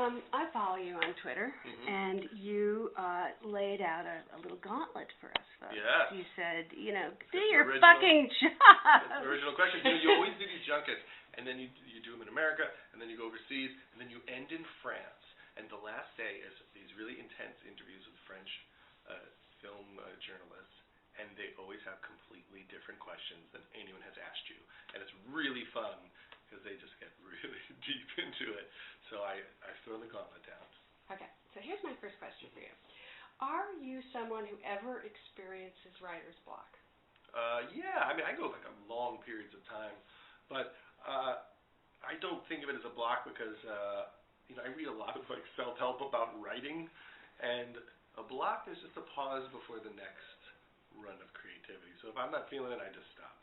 I follow you on Twitter, and you laid out a little gauntlet for us folks. Yes. You said, do That's your fucking job. That's the original question. You always do these junkets, and then you do them in America, and then you go overseas, and then you end in France. And the last day is these really intense interviews with French film journalists, and they always have completely different questions than anyone has asked you. And it's really fun, because they just get really deep into it. So I've thrown the gauntlet down. Okay, so here's my first question for you. Are you someone who ever experiences writer's block? Yeah, I mean, I go like on long periods of time, but I don't think of it as a block because, I read a lot of like self-help about writing, and a block is just a pause before the next run of creativity. So if I'm not feeling it, I just stop.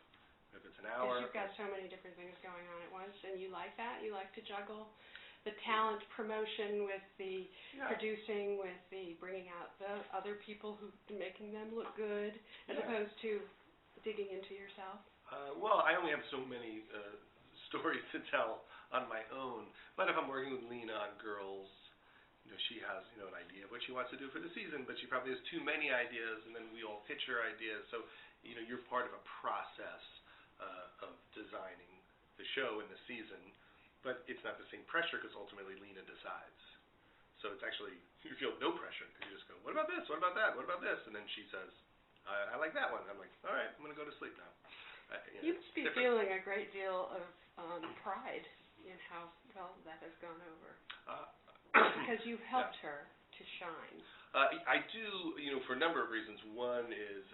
If it's an hour. Because you've got so many different things going on at once, and you like that? You like to juggle the talent promotion with the producing, with the bringing out the other people making them look good, as opposed to digging into yourself? Well, I only have so many stories to tell on my own. But if I'm working with Lena on Girls, she has an idea of what she wants to do for the season, but she probably has too many ideas, and then we all pitch her ideas. So you're part of a process of designing the show and the season, but it's not the same pressure because ultimately Lena decides. So it's actually, you feel no pressure because you just go, what about this? What about that? What about this? And then she says, I like that one. I'm like, all right, I'm going to go to sleep now. You must be feeling a great deal of pride in how well that has gone over. Because you've helped her to shine. I do, for a number of reasons. One is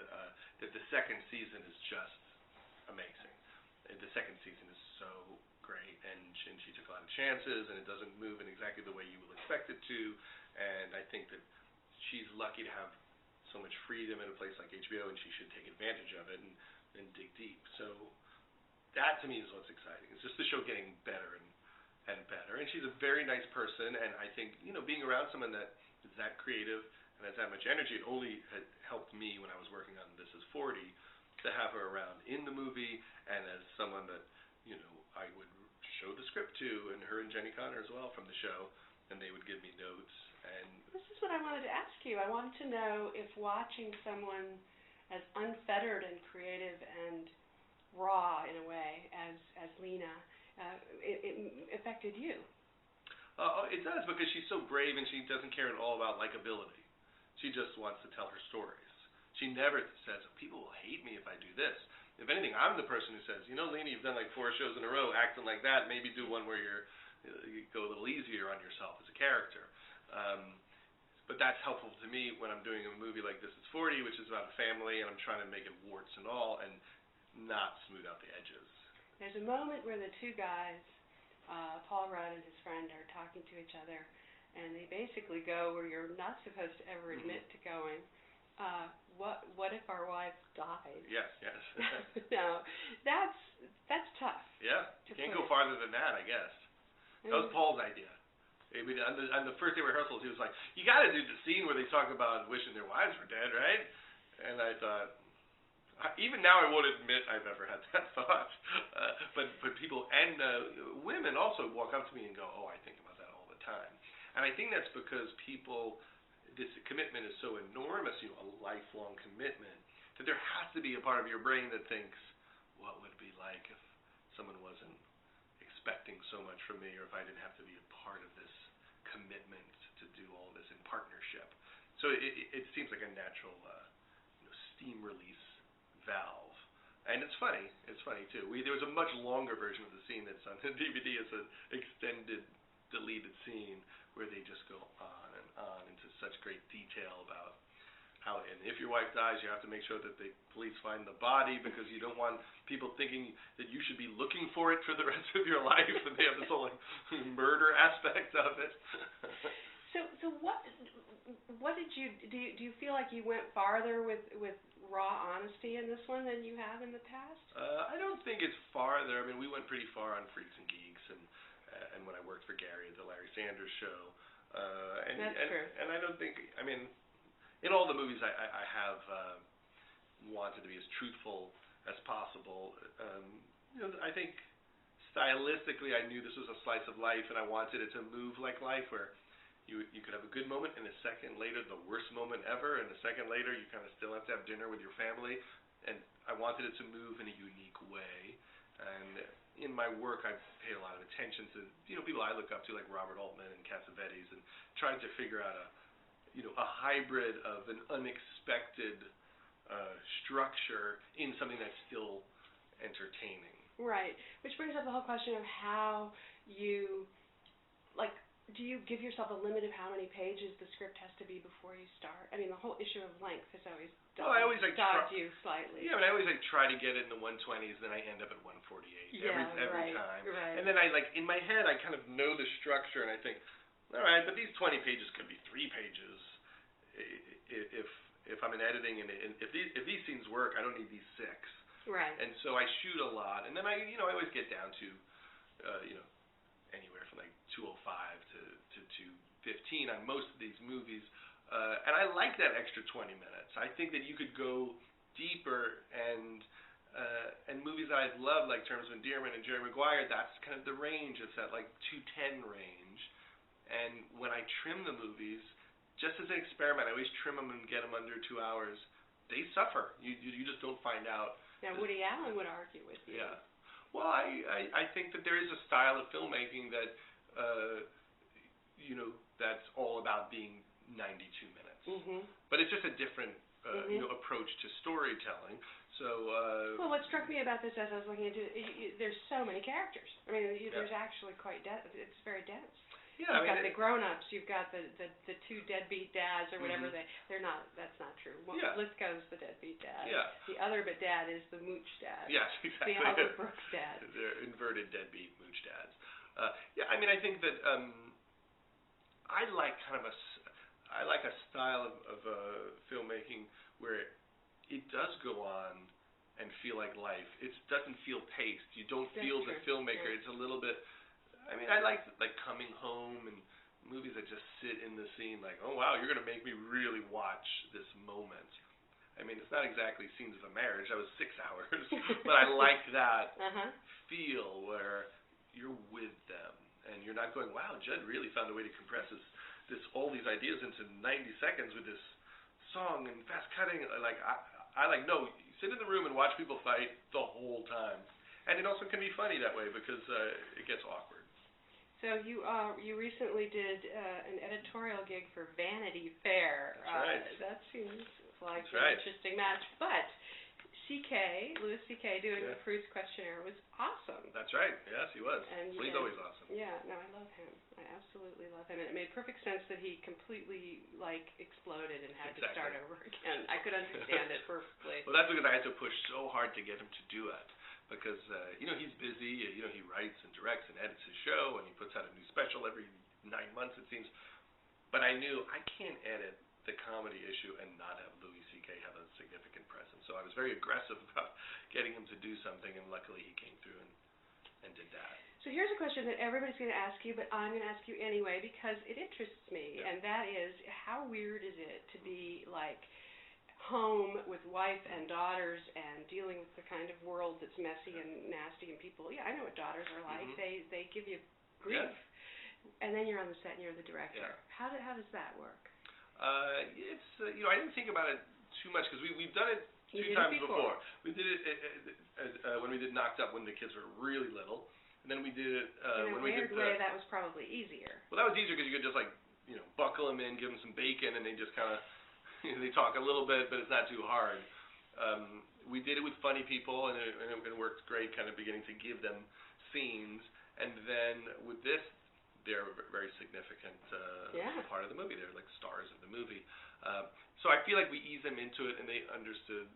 that the second season is just amazing. The second season is so great, and she took a lot of chances, and it doesn't move in exactly the way you will expect it to, and I think that she's lucky to have so much freedom in a place like HBO, and she should take advantage of it and dig deep. So that, to me, is what's exciting. It's just the show getting better and better, and she's a very nice person, and I think, being around someone that is that creative and has that much energy, it only had helped me when I was working on This Is 40 to have her around in the movie, and as someone that, I would show the script to, and her and Jenny Connor as well from the show, and they would give me notes. And this is what I wanted to ask you. I wanted to know if watching someone as unfettered and creative and raw in a way as Lena, it affected you. It does, because she's so brave and she doesn't care at all about likability. She just wants to tell her stories. She never says, people will hate me if I do this. If anything, I'm the person who says, Lena, you've done like 4 shows in a row acting like that. Maybe do one where you go a little easier on yourself as a character. But that's helpful to me when I'm doing a movie like This Is 40, which is about a family, and I'm trying to make it warts and all and not smooth out the edges. There's a moment where the two guys, Paul Rudd and his friend, are talking to each other, and they basically go where you're not supposed to ever admit to going, what if our wife died? Yes. No, that's tough. Yeah, you can't go farther than that, I guess. That was Paul's idea. I mean, on the first day of rehearsals, he was like, you got to do the scene where they talk about wishing their wives were dead, right? And I thought, even now I won't admit I've ever had that thought. But people and women also walk up to me and go, oh, I think about that all the time. And I think that's because this commitment is so enormous, a lifelong commitment, that there has to be a part of your brain that thinks, what would it be like if someone wasn't expecting so much from me, or if I didn't have to be a part of this commitment to do all this in partnership. So it seems like a natural steam release valve. And it's funny too. There was a much longer version of the scene that's on the DVD. It's an extended, deleted scene where they just go on and on into such great detail about how, and if your wife dies, you have to make sure that the police find the body, because you don't want people thinking that you should be looking for it for the rest of your life, and they have this whole murder aspect of it. So what did you do? You feel like you went farther with raw honesty in this one than you have in the past? I don't think it's farther. I mean, we went pretty far on Freaks and Geeks, and when I worked for Gary at the Larry Sanders Show. That's true. And I don't think, I mean, in all the movies I have wanted to be as truthful as possible. I think stylistically, I knew this was a slice of life, and I wanted it to move like life, where you could have a good moment, and a second later, the worst moment ever, and a second later, you kind of still have to have dinner with your family. And I wanted it to move in a unique way. And in my work, I've paid a lot of attention to, people I look up to, like Robert Altman and Cassavetes, and tried to figure out a hybrid of an unexpected structure in something that's still entertaining. Right. Which brings up the whole question of how you, do you give yourself a limit of how many pages the script has to be before you start? I mean, the whole issue of length has always dogged you slightly. Yeah, but I always try to get it in the 120s, then I end up at 148 every time. Right. And then in my head, I kind of know the structure, and I think, all right, but these 20 pages could be 3 pages if I'm in editing, and if these scenes work, I don't need these 6. Right. And so I shoot a lot, and then I always get down to anywhere from 205 to 215 on most of these movies, and I like that extra 20 minutes. I think that you could go deeper, and movies that I love, like Terms of Endearment and Jerry Maguire, that's kind of the range. It's that 210 range. And when I trim the movies, just as an experiment, I always trim them and get them under 2 hours. They suffer. You just don't find out. Now, Woody Allen would argue with you. Yeah. Well, I think that there is a style of filmmaking that, that's all about being 92 minutes. Mm-hmm. But it's just a different, approach to storytelling. So. Well, what struck me about this as I was looking into it, there's so many characters. I mean, there's actually quite it's very dense. Yeah, you've got the grown-ups, you've got the 2 deadbeat dads or whatever they're not. That's not true. Well, Lithgow's the deadbeat dad. Yeah. The other dad is the mooch dad. Yes, exactly. The Albert Brooks dad. They're inverted deadbeat mooch dads. I mean, I think that I like a style of filmmaking where it does go on and feel like life. It doesn't feel paced. You don't feel the filmmaker. It's a little bit. I mean, I like Coming Home and movies that just sit in the scene, oh wow, you're gonna make me really watch this moment. I mean, it's not exactly Scenes of a Marriage. That was 6 hours, but I like that feel where you're with them and you're not going, wow, Judd really found a way to compress all these ideas into 90 seconds with this song and fast cutting. No, sit in the room and watch people fight the whole time. And it also can be funny that way because it gets awkward. So you recently did an editorial gig for Vanity Fair. That's right. That seems like an interesting match. But Louis C.K. doing the Proust questionnaire was awesome. That's right. Yes, he was. He's always awesome. Yeah, no, I love him. I absolutely love him. And it made perfect sense that he completely exploded and had to start over again. I could understand it perfectly. Well, that's because I had to push so hard to get him to do it. Because, he's busy, he writes and directs and edits his show, and he puts out a new special every 9 months, it seems. But I knew I can't edit the comedy issue and not have Louis C.K. have a significant presence. So I was very aggressive about getting him to do something, and luckily he came through and did that. So here's a question that everybody's going to ask you, but I'm going to ask you anyway because it interests me, and that is, how weird is it to be, home with wife and daughters and dealing with the kind of world that's messy and nasty and people. Yeah, I know what daughters are like. They give you grief. Yes. And then you're on the set and you're the director. Yeah. How does that work? It's I didn't think about it too much because we've done it 2 times before. We did it when we did Knocked Up when the kids were really little, and then we did it when we did. In a weird way, that was probably easier. Well, that was easier because you could just buckle them in, give them some bacon, and they just kind of. They talk a little bit, but it's not too hard. We did it with funny people, and it worked great, kind of beginning to give them scenes. And then with this, they're a very significant part of the movie. They're like stars of the movie. So I feel like we ease them into it, and they understood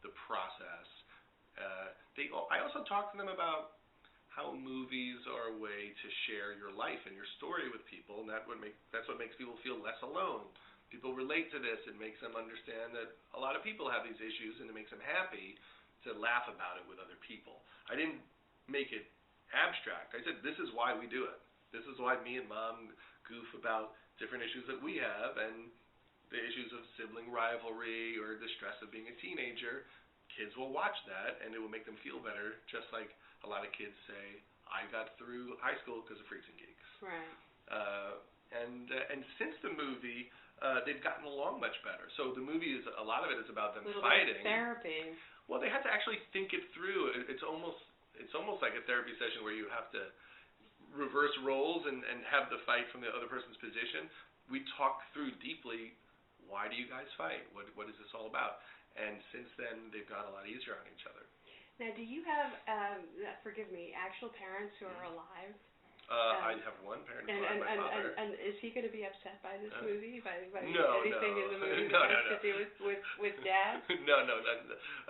the process. I also talked to them about how movies are a way to share your life and your story with people, and that's what makes people feel less alone. People relate to this. It makes them understand that a lot of people have these issues, and it makes them happy to laugh about it with other people. I didn't make it abstract. I said, this is why we do it. This is why me and Mom goof about different issues that we have and the issues of sibling rivalry or the stress of being a teenager. Kids will watch that, and it will make them feel better, just like a lot of kids say, I got through high school because of Freaks and Geeks. Right. And since the movie, they've gotten along much better. So the movie is, a lot of it is about them Little fighting. bit of therapy. Well, they had to actually think it through. It's almost like a therapy session where you have to reverse roles and have the fight from the other person's position. We talked through deeply, why do you guys fight? What is this all about? And since then, they've gotten a lot easier on each other. Now, do you have, forgive me, actual parents who are alive? I have one parent, my father. And is he going to be upset by this movie? By No, anything in the movie no, that has to do with Dad? No,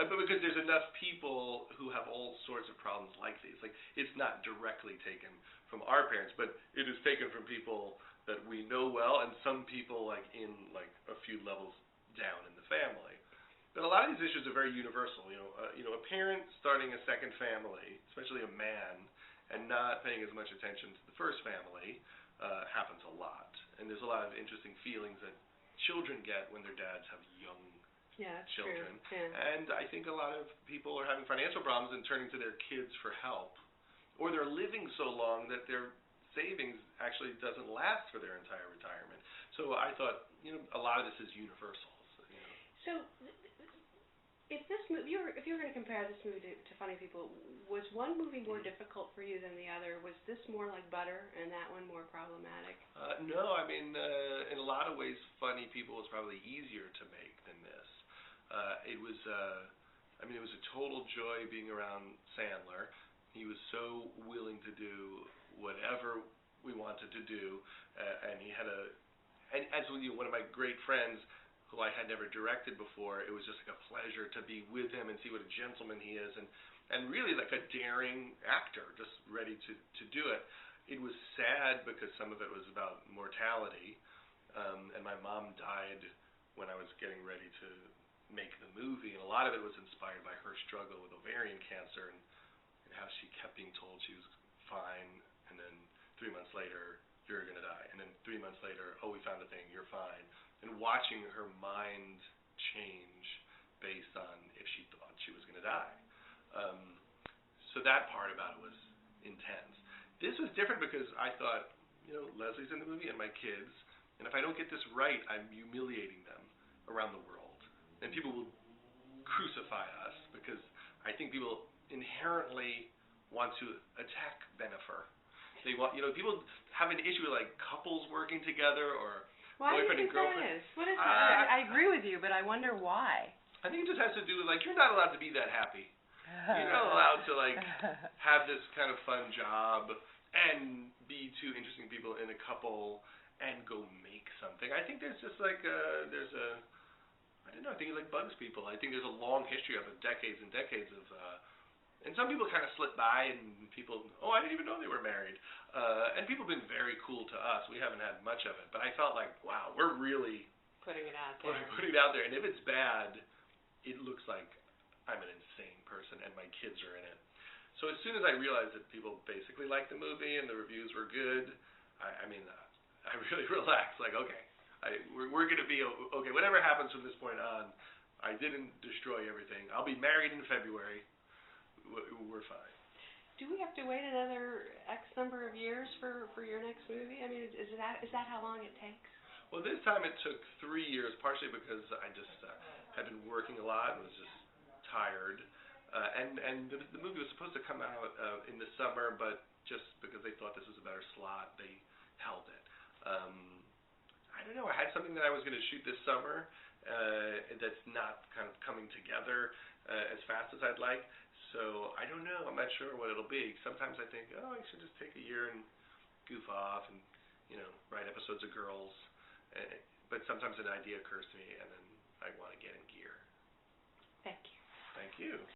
but because there's enough people who have all sorts of problems like these. Like, it's not directly taken from our parents, but it is taken from people that we know well, and some people like in like a few levels down in the family. But a lot of these issues are very universal. A parent starting a second family, especially a man, and not paying as much attention to the first family happens a lot. And there's a lot of interesting feelings that children get when their dads have young children. True. Yeah. And I think a lot of people are having financial problems and turning to their kids for help. Or they're living so long that their savings actually doesn't last for their entire retirement. So I thought, a lot of this is universal. So if you were going to compare this movie to Funny People, was one movie more difficult for you than the other? Was this more like butter and that one more problematic? No, I mean, in a lot of ways, Funny People was probably easier to make than this. It was a total joy being around Sandler. He was so willing to do whatever we wanted to do, and he had one of my great friends who I had never directed before. It was just like a pleasure to be with him and see what a gentleman he is, and really like a daring actor, just ready to do it. It was sad because some of it was about mortality, and my mom died when I was getting ready to make the movie, and a lot of it was inspired by her struggle with ovarian cancer and how she kept being told she was fine, and then 3 months later, you're going to die. And then 3 months later, we found a thing, you're fine. And watching her mind change based on if she thought she was going to die. So that part about it was intense. This was different because I thought, Leslie's in the movie and my kids, and if I don't get this right, I'm humiliating them around the world. And people will crucify us because I think people inherently want to attack Bennifer. They want, people have an issue with like couples working together or boyfriend and girlfriend. Why do you think that is? What is that? I agree with you, but I wonder why. I think it just has to do with like you're not allowed to be that happy. You're not allowed to like have this kind of fun job and be two interesting people in a couple and go make something. I think there's just like I don't know, I think it like bugs people. I think there's a long history of it, decades and decades of and some people kind of slip by, and people, I didn't even know they were married. And people have been very cool to us. We haven't had much of it, but I felt like, wow, we're really putting it out there. Putting it out there, and if it's bad, it looks like I'm an insane person, and my kids are in it. So as soon as I realized that people basically liked the movie and the reviews were good, I really relaxed. Like, okay, we're going to be okay. Whatever happens from this point on, I didn't destroy everything. I'll be married in February. We're fine. Do we have to wait another X number of years for your next movie? I mean, is that how long it takes? Well, this time it took 3 years, partially because I just had been working a lot and was just tired. And the movie was supposed to come out in the summer, but just because they thought this was a better slot, they held it. I don't know. I had something that I was going to shoot this summer that's not kind of coming together as fast as I'd like. So I don't know. I'm not sure what it'll be. Sometimes I think, I should just take a year and goof off and, write episodes of Girls. But sometimes an idea occurs to me, and then I want to get in gear. Thank you. Thank you.